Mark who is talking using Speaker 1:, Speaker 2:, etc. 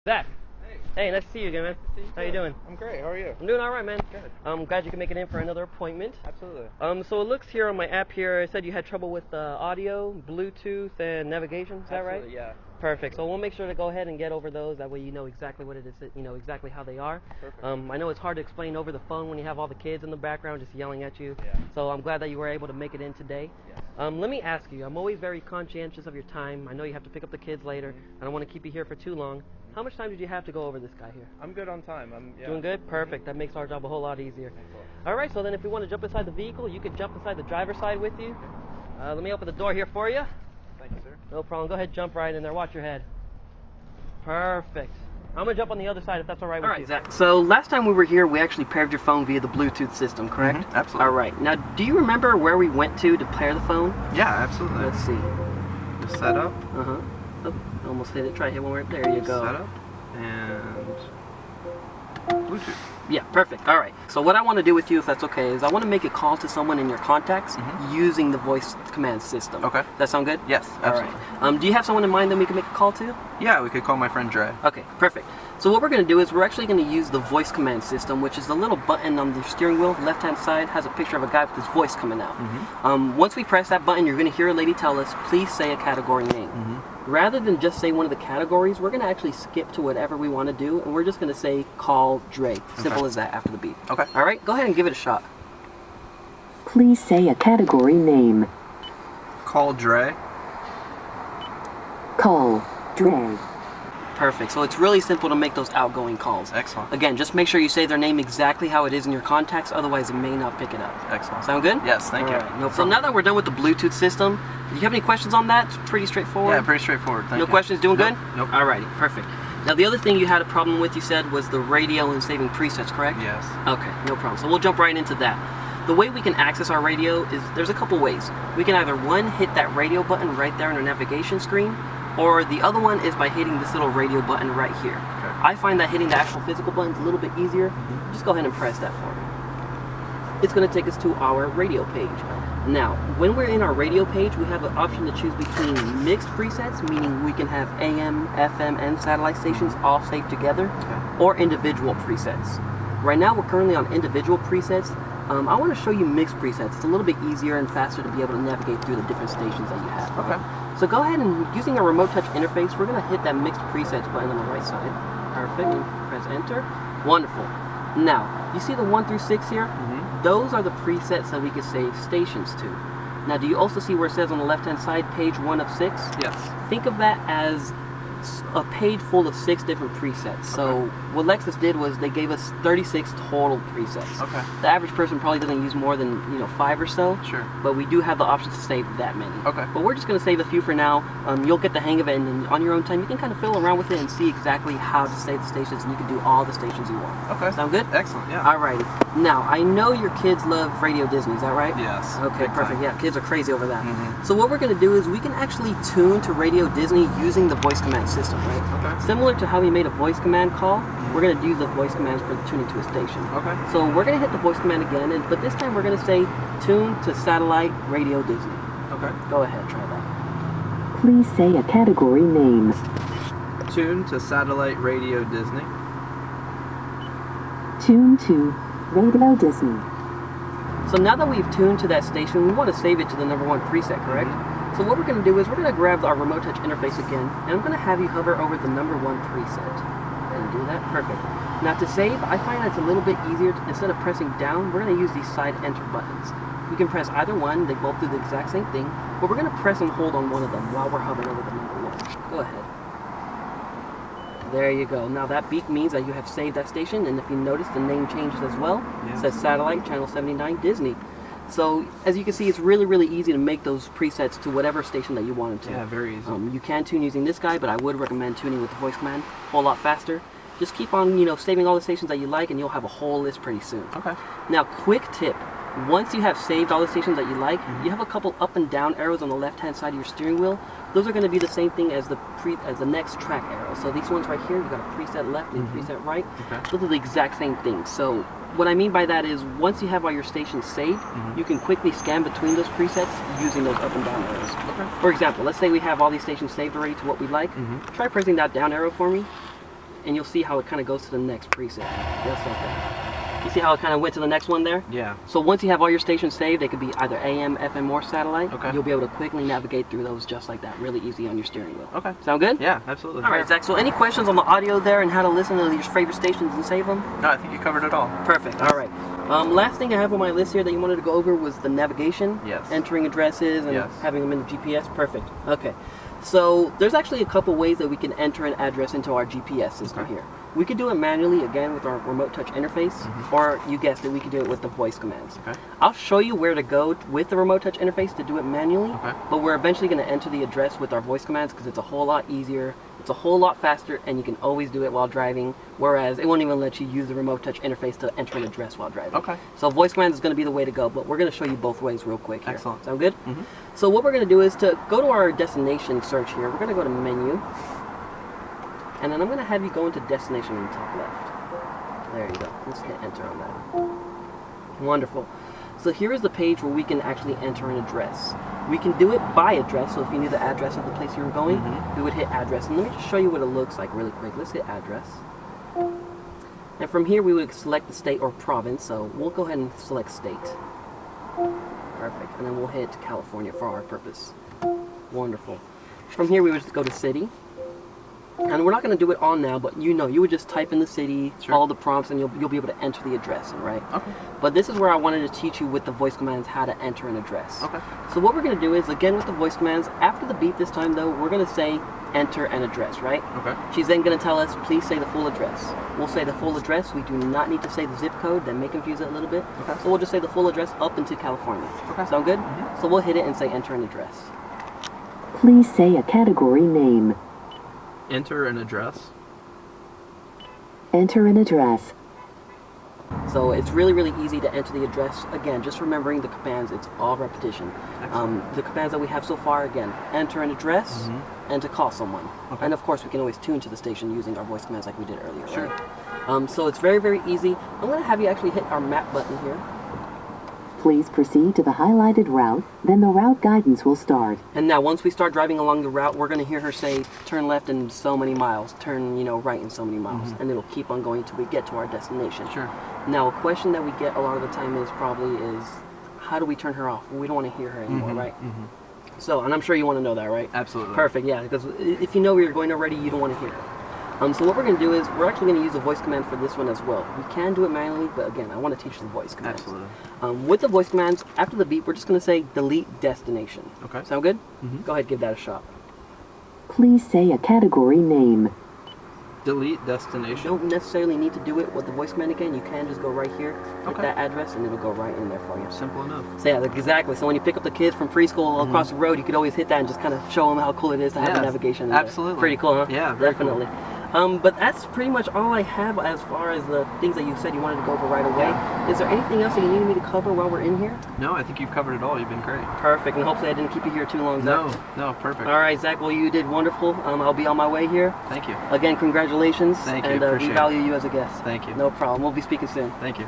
Speaker 1: Zach. Hey, nice to see you again, man. How you doing?
Speaker 2: I'm great. How are you?
Speaker 1: I'm doing all right, man.
Speaker 2: Good.
Speaker 1: I'm glad you can make it in for another appointment.
Speaker 2: Absolutely.
Speaker 1: So it looks here on my app here, it said you had trouble with audio, Bluetooth, and navigation. Is that right?
Speaker 2: Absolutely, yeah.
Speaker 1: Perfect. So we'll make sure to go ahead and get over those. That way you know exactly what it is, you know exactly how they are.
Speaker 2: Perfect.
Speaker 1: I know it's hard to explain over the phone when you have all the kids in the background just yelling at you.
Speaker 2: Yeah.
Speaker 1: So I'm glad that you were able to make it in today.
Speaker 2: Yes.
Speaker 1: Let me ask you, I'm always very conscientious of your time. I know you have to pick up the kids later. I don't want to keep you here for too long. How much time did you have to go over this guy here?
Speaker 2: I'm good on time.
Speaker 1: Doing good? Perfect. That makes our job a whole lot easier. All right, so then if we want to jump inside the vehicle, you can jump inside the driver's side with you. Let me open the door here for you.
Speaker 2: Thank you, sir.
Speaker 1: No problem. Go ahead, jump right in there. Watch your head. Perfect. I'm going to jump on the other side if that's all right with you. All right, Zach. So last time we were here, we actually paired your phone via the Bluetooth system, correct?
Speaker 2: Absolutely.
Speaker 1: All right. Now, do you remember where we went to pair the phone?
Speaker 2: Yeah, absolutely.
Speaker 1: Let's see.
Speaker 2: The setup.
Speaker 1: Oh, almost hit it. Try to hit one more. There you go.
Speaker 2: Setup and Bluetooth.
Speaker 1: Yeah, perfect. All right. So what I want to do with you, if that's okay, is I want to make a call to someone in your contacts using the voice command system.
Speaker 2: Okay.
Speaker 1: That sound good?
Speaker 2: Yes, absolutely.
Speaker 1: All right. Do you have someone in mind that we can make a call to?
Speaker 2: Yeah, we could call my friend Dre.
Speaker 1: Okay, perfect. So what we're going to do is we're actually going to use the voice command system, which is the little button on the steering wheel, left-hand side, has a picture of a guy with his voice coming out. Once we press that button, you're going to hear a lady tell us, please say a category name. Rather than just say one of the categories, we're going to actually skip to whatever we want to do, and we're just going to say, call Dre. Simple as that after the beep.
Speaker 2: Okay.
Speaker 1: All right, go ahead and give it a shot.
Speaker 3: Please say a category name.
Speaker 2: Call Dre.
Speaker 3: Call Dre.
Speaker 1: Perfect. So it's really simple to make those outgoing calls.
Speaker 2: Excellent.
Speaker 1: Again, just make sure you say their name exactly how it is in your contacts, otherwise it may not pick it up.
Speaker 2: Excellent.
Speaker 1: Sound good?
Speaker 2: Yes, thank you.
Speaker 1: No problem. So now that we're done with the Bluetooth system, do you have any questions on that? It's pretty straightforward.
Speaker 2: Yeah, pretty straightforward. Thank you.
Speaker 1: No questions? Doing good?
Speaker 2: Nope.
Speaker 1: Alrighty, perfect. Now the other thing you had a problem with, you said, was the radio and saving presets, correct?
Speaker 2: Yes.
Speaker 1: Okay, no problem. So we'll jump right into that. The way we can access our radio is, there's a couple ways. We can either, one, hit that radio button right there on our navigation screen, or the other one is by hitting this little radio button right here.
Speaker 2: Okay.
Speaker 1: I find that hitting the actual physical button is a little bit easier. Just go ahead and press that for me. It's going to take us to our radio page. Now, when we're in our radio page, we have an option to choose between mixed presets, meaning we can have AM, FM, and satellite stations all saved together, or individual presets. Right now, we're currently on individual presets. I want to show you mixed presets. It's a little bit easier and faster to be able to navigate through the different stations that you have.
Speaker 2: Okay.
Speaker 1: So go ahead and, using a remote touch interface, we're going to hit that mixed presets button on the right side. Perfect. And press enter. Wonderful. Now, you see the 1 through 6 here? Those are the presets that we can save stations to. Now, do you also see where it says on the left-hand side, page 1 of 6?
Speaker 2: Yes.
Speaker 1: Think of that as a page full of 6 different presets. So what Lexus did was they gave us 36 total presets.
Speaker 2: Okay.
Speaker 1: The average person probably doesn't use more than 5 or so.
Speaker 2: Sure.
Speaker 1: But we do have the option to save that many.
Speaker 2: Okay.
Speaker 1: But we're just going to save a few for now. You'll get the hang of it, and then on your own time you can kind of fiddle around with it and see exactly how to save the stations, and you can do all the stations you want.
Speaker 2: Okay.
Speaker 1: Sound good?
Speaker 2: Excellent. Yeah.
Speaker 1: Alrighty. Now, I know your kids love Radio Disney, is that right?
Speaker 2: Yes.
Speaker 1: Okay,
Speaker 2: big
Speaker 1: perfect.
Speaker 2: time.
Speaker 1: Yeah, kids are crazy over that. So what we're going to do is we can actually tune to Radio Disney using the voice command system, right?
Speaker 2: Okay.
Speaker 1: Similar to how we made a voice command call, we're going to do the voice commands for tuning to a station.
Speaker 2: Okay.
Speaker 1: So we're going to hit the voice command again, but this time we're going to say tune to satellite Radio Disney.
Speaker 2: Okay.
Speaker 1: Go ahead, try that.
Speaker 3: Please say a category name.
Speaker 2: Tune to satellite radio Disney.
Speaker 3: Tune to Radio Disney.
Speaker 1: So now that we've tuned to that station, we want to save it to the #1 preset, correct? So what we're going to do is we're going to grab our remote touch interface again, and I'm going to have you hover over the #1 preset. And do that. Perfect. Now to save, I find it's a little bit easier. Instead of pressing down, we're going to use these side enter buttons. We can press either one. They both do the exact same thing, but we're going to press and hold on one of them while we're hovering over the #1. Go ahead. There you go. Now that beep means that you have saved that station, and if you notice, the name changes as well. It says Satellite Channel 79 Disney. So as you can see, it's really, really easy to make those presets to whatever station that you want them to.
Speaker 2: Yeah, very easy.
Speaker 1: You can tune using this guy, but I would recommend tuning with the voice command. A whole lot faster. Just keep on, saving all the stations that you like, and you'll have a whole list pretty soon. Okay. Now, quick tip. Once you have saved all the stations that you like, you have a couple up and down arrows on the left-hand side of your steering wheel. Those are going to be the same thing as the next track arrow. So these ones right here, you've got a preset left and a preset right. Okay. Those are the exact same thing. So what I mean by that is once you have all your stations saved, you can quickly scan between those presets using those up and down arrows. Okay. For example, let's say we have all these stations saved already to what we like. Try pressing that down arrow for me. and you'll see how it kind of goes to the next preset, just like that. You see how it kind of went to the next one there?
Speaker 2: Yeah.
Speaker 1: So once you have all your stations saved, they could be either AM, FM, or satellite.
Speaker 2: Okay.
Speaker 1: You'll be able to quickly navigate through those just like that, really easy on your steering wheel.
Speaker 2: Okay.
Speaker 1: Sound good?
Speaker 2: Yeah, absolutely.
Speaker 1: All right, Zach, so any questions on the audio there and how to listen to your favorite stations and save them?
Speaker 2: No, I think you covered it all.
Speaker 1: Perfect. All right. Last thing I have on my list here that you wanted to go over was the navigation.
Speaker 2: Yes.
Speaker 1: Entering addresses and
Speaker 2: Yes.
Speaker 1: having them in the GPS. Perfect. Okay. So there's actually a couple ways that we can enter an address into our GPS system
Speaker 2: Okay.
Speaker 1: here. We could do it manually, again, with our remote touch interface, or you guessed it, we could do it with the voice commands.
Speaker 2: Okay.
Speaker 1: I'll show you where to go with the remote touch interface to do it manually,
Speaker 2: Okay.
Speaker 1: but we're eventually going to enter the address with our voice commands because it's a whole lot easier, it's a whole lot faster, and you can always do it while driving, whereas it won't even let you use the remote touch interface to enter an address while driving.
Speaker 2: Okay.
Speaker 1: So voice commands is going to be the way to go, but we're going to show you both ways real quick here.
Speaker 2: Excellent.
Speaker 1: Sound good?
Speaker 2: Mhm.
Speaker 1: So what we're going to do is to go to our destination search here. We're going to go to menu, and then I'm going to have you go into destination in the top left. There you go. Let's hit enter on that. Wonderful. So here is the page where we can actually enter an address. We can do it by address, so if you knew the address of the place you were going, we would hit address. And let me just show you what it looks like really quick. Let's hit address. And from here we would select the state or province, so we'll go ahead and select state. Perfect. And then we'll hit California for our purpose. Wonderful. From here we would just go to city. And we're not going to do it all now, but you would just type in the city,
Speaker 2: Sure.
Speaker 1: follow the prompts, and you'll be able to enter the address, all right?
Speaker 2: Okay.
Speaker 1: But this is where I wanted to teach you with the voice commands how to enter an address.
Speaker 2: Okay.
Speaker 1: So what we're going to do is, again with the voice commands, after the beep this time though, we're going to say enter an address, right?
Speaker 2: Okay.
Speaker 1: She's then going to tell us, please say the full address. We'll say the full address. We do not need to say the zip code. That may confuse it a little bit.
Speaker 2: Okay.
Speaker 1: So we'll just say the full address up into California.
Speaker 2: Okay.
Speaker 1: Sound good? So we'll hit it and say enter an address.
Speaker 3: Please say a category name.
Speaker 2: Enter an address.
Speaker 3: Enter an address.
Speaker 1: So it's really, really easy to enter the address. Again, just remembering the commands, it's all repetition. The commands that we have so far, again, enter an address and to call someone.
Speaker 2: Okay.
Speaker 1: And of course, we can always tune to the station using our voice commands like we did earlier.
Speaker 2: Sure.
Speaker 1: Right? So it's very, very easy. I'm going to have you actually hit our map button here.
Speaker 3: Please proceed to the highlighted route, then the route guidance will start.
Speaker 1: And now once we start driving along the route, we're going to hear her say, turn left in so many miles, turn, right in so many miles. And it'll keep on going till we get to our destination.
Speaker 2: Sure.
Speaker 1: Now, a question that we get a lot of the time is how do we turn her off? We don't want to hear her anymore, right? So, and I'm sure you want to know that, right?
Speaker 2: Absolutely.
Speaker 1: Perfect, yeah, because if you know where you're going already, you don't want to hear her. So what we're going to do is, we're actually going to use a voice command for this one as well. We can do it manually, but again, I want to teach the voice commands.
Speaker 2: Absolutely.
Speaker 1: With the voice commands, after the beep, we're just going to say delete destination.
Speaker 2: Okay.
Speaker 1: Sound good? Go ahead, give that a shot.
Speaker 3: Please say a category name.
Speaker 2: Delete
Speaker 1: You
Speaker 2: destination.
Speaker 1: don't necessarily need to do it with the voice command again. You can just go right here, hit
Speaker 2: Okay.
Speaker 1: that address, and it'll go right in there for you.
Speaker 2: Simple enough.
Speaker 1: So yeah, exactly. So when you pick up the kids from preschool across the road, you could always hit that and just kind of show them how cool it is to have the
Speaker 2: Yeah,
Speaker 1: navigation in there.
Speaker 2: absolutely.
Speaker 1: Pretty cool, huh?
Speaker 2: Yeah, very cool.
Speaker 1: Definitely. But that's pretty much all I have as far as the things that you said you wanted to go over right away. Is there anything else that you needed me to cover while we're in here?
Speaker 2: No, I think you've covered it all. You've been great.
Speaker 1: Perfect, and hopefully I didn't keep you here too long, Zach.
Speaker 2: No, perfect.
Speaker 1: All right, Zach, well, you did wonderful. I'll be on my way here.
Speaker 2: Thank you.
Speaker 1: Again, congratulations.
Speaker 2: Thank you,
Speaker 1: And we
Speaker 2: appreciate it.
Speaker 1: value you as a guest.
Speaker 2: Thank you.
Speaker 1: No problem. We'll be speaking soon.
Speaker 2: Thank you.